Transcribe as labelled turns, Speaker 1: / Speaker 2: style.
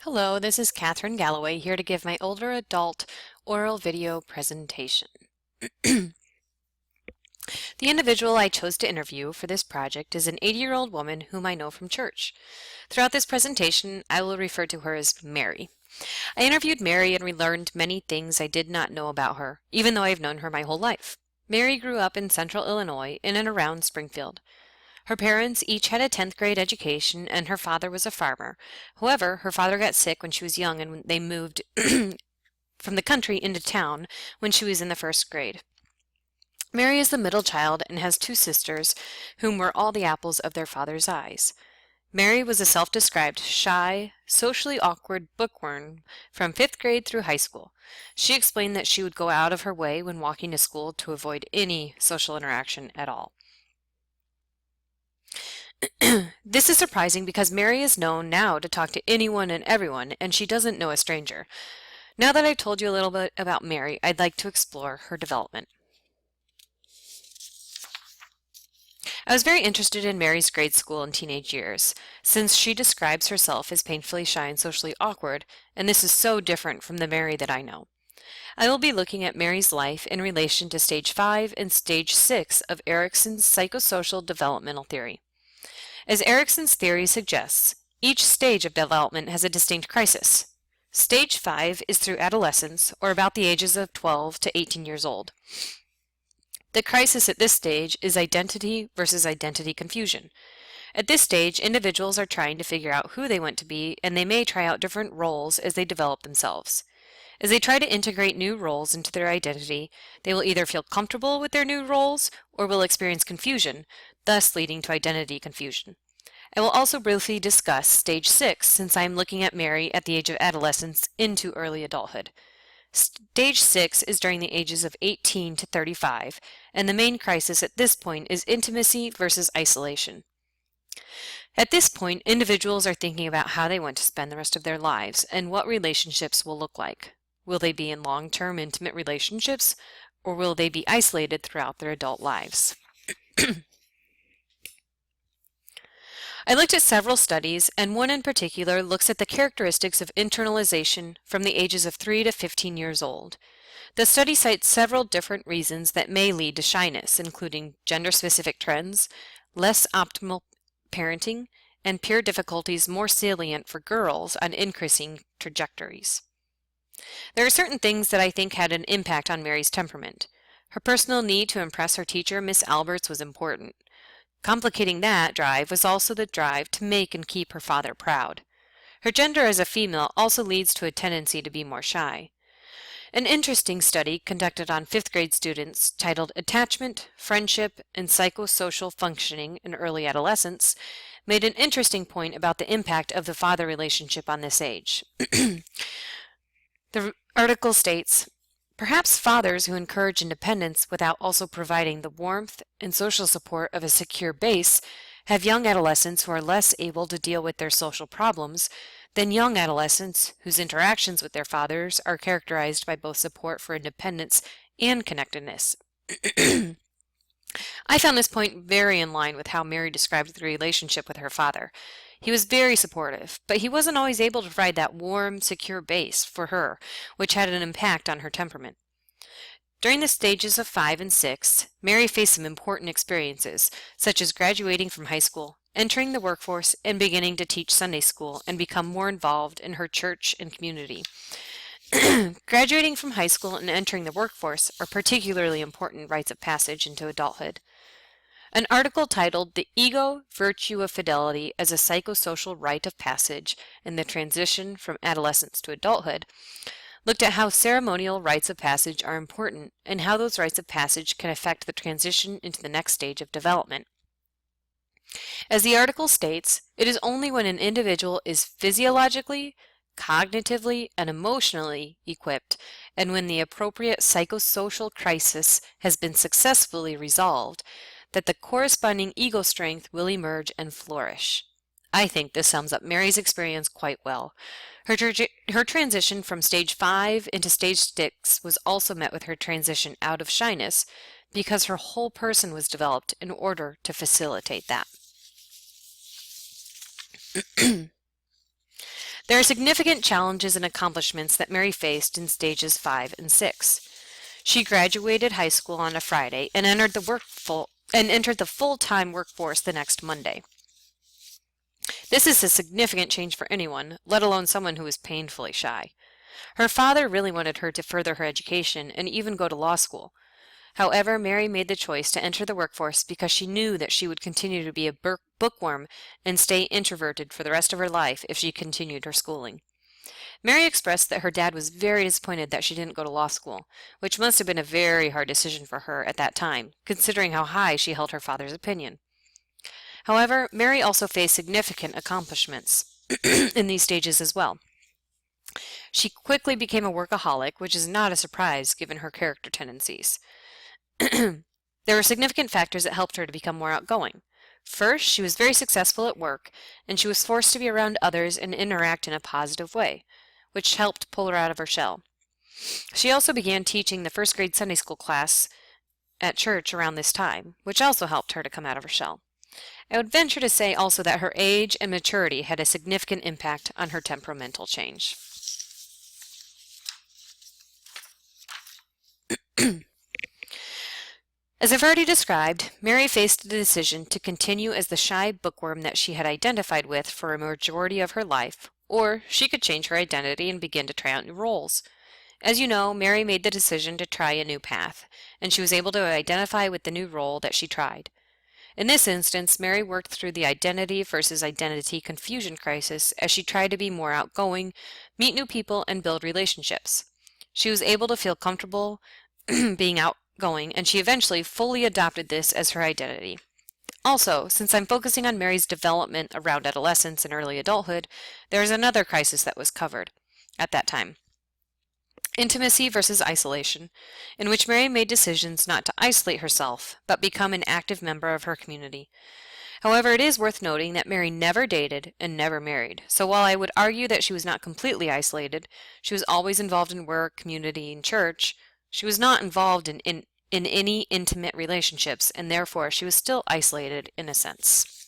Speaker 1: Hello, this is Catherine Galloway here to give my older adult oral video presentation. The individual I chose to interview for this project is an 80-year-old woman whom I know from church. Throughout this presentation, I will refer to her as Mary. I interviewed Mary and we learned many things I did not know about her, even though I have known her my whole life. Mary grew up in central Illinois in and around Springfield. Her parents each had a 10th grade education and her father was a farmer. However, her father got sick when she was young and they moved from the country into town when she was in the first grade. Mary is the middle child and has two sisters whom were all the apples of their father's eyes. Mary was a self-described shy, socially awkward bookworm from 5th grade through high school. She explained that she would go out of her way when walking to school to avoid any social interaction at all. This is surprising because Mary is known now to talk to anyone and everyone, and she doesn't know a stranger. Now that I've told you a little bit about Mary, I'd like to explore her development. I was very interested in Mary's grade school and teenage years, since she describes herself as painfully shy and socially awkward, and this is so different from the Mary that I know. I will be looking at Mary's life in relation to Stage 5 and Stage 6 of Erikson's psychosocial developmental theory. As Erikson's theory suggests, each stage of development has a distinct crisis. Stage 5 is through adolescence, or about the ages of 12 to 18 years old. The crisis at this stage is identity versus identity confusion. At this stage, individuals are trying to figure out who they want to be, and they may try out different roles as they develop themselves. As they try to integrate new roles into their identity, they will either feel comfortable with their new roles or will experience confusion, thus leading to identity confusion. I will also briefly discuss Stage 6 since I am looking at Mary at the age of adolescence into early adulthood. Stage 6 is during the ages of 18 to 35, and the main crisis at this point is intimacy versus isolation. At this point, individuals are thinking about how they want to spend the rest of their lives and what relationships will look like. Will they be in long-term intimate relationships, or will they be isolated throughout their adult lives? I looked at several studies, and one in particular looks at the characteristics of internalization from the ages of 3 to 15 years old. The study cites several different reasons that may lead to shyness, including gender-specific trends, less optimal parenting, and peer difficulties more salient for girls on increasing trajectories. There are certain things that I think had an impact on Mary's temperament. Her personal need to impress her teacher, Miss Alberts, was important. Complicating that drive was also the drive to make and keep her father proud. Her gender as a female also leads to a tendency to be more shy. An interesting study conducted on 5th grade students titled Attachment, Friendship, and Psychosocial Functioning in Early Adolescence made an interesting point about the impact of the father relationship on this age. The article states, perhaps fathers who encourage independence without also providing the warmth and social support of a secure base have young adolescents who are less able to deal with their social problems than young adolescents whose interactions with their fathers are characterized by both support for independence and connectedness. I found this point very in line with how Mary described the relationship with her father. He was very supportive, but he wasn't always able to provide that warm, secure base for her, which had an impact on her temperament. During the stages of 5 and 6, Mary faced some important experiences, such as graduating from high school, entering the workforce, and beginning to teach Sunday school and become more involved in her church and community. Graduating from high school and entering the workforce are particularly important rites of passage into adulthood. An article titled The Ego Virtue of Fidelity as a Psychosocial Rite of Passage in the Transition from Adolescence to Adulthood looked at how ceremonial rites of passage are important and how those rites of passage can affect the transition into the next stage of development. As the article states, it is only when an individual is physiologically, cognitively, and emotionally equipped, and when the appropriate psychosocial crisis has been successfully resolved, that the corresponding ego strength will emerge and flourish. I think this sums up Mary's experience quite well. Her transition from stage 5 into stage 6 was also met with her transition out of shyness because her whole person was developed in order to facilitate that. There are significant challenges and accomplishments that Mary faced in stages 5 and 6. She graduated high school on a Friday and entered the full-time workforce the next Monday. This is a significant change for anyone, let alone someone who is painfully shy. Her father really wanted her to further her education and even go to law school. However, Mary made the choice to enter the workforce because she knew that she would continue to be a bookworm and stay introverted for the rest of her life if she continued her schooling. Mary expressed that her dad was very disappointed that she didn't go to law school, which must have been a very hard decision for her at that time, considering how high she held her father's opinion. However, Mary also faced significant accomplishments in these stages as well. She quickly became a workaholic, which is not a surprise given her character tendencies. There were significant factors that helped her to become more outgoing. First, she was very successful at work, and she was forced to be around others and interact in a positive way, which helped pull her out of her shell. She also began teaching the first grade Sunday school class at church around this time, which also helped her to come out of her shell. I would venture to say also that her age and maturity had a significant impact on her temperamental change. As I've already described, Mary faced the decision to continue as the shy bookworm that she had identified with for a majority of her life, or she could change her identity and begin to try out new roles. As you know, Mary made the decision to try a new path, and she was able to identify with the new role that she tried. In this instance, Mary worked through the identity versus identity confusion crisis as she tried to be more outgoing, meet new people, and build relationships. She was able to feel comfortable being outgoing, and she eventually fully adopted this as her identity. Also, since I'm focusing on Mary's development around adolescence and early adulthood, there is another crisis that was covered at that time. Intimacy versus isolation, in which Mary made decisions not to isolate herself, but become an active member of her community. However, it is worth noting that Mary never dated and never married, so while I would argue that she was not completely isolated, she was always involved in work, community, and church, she was not involved in any intimate relationships, and therefore she was still isolated in a sense.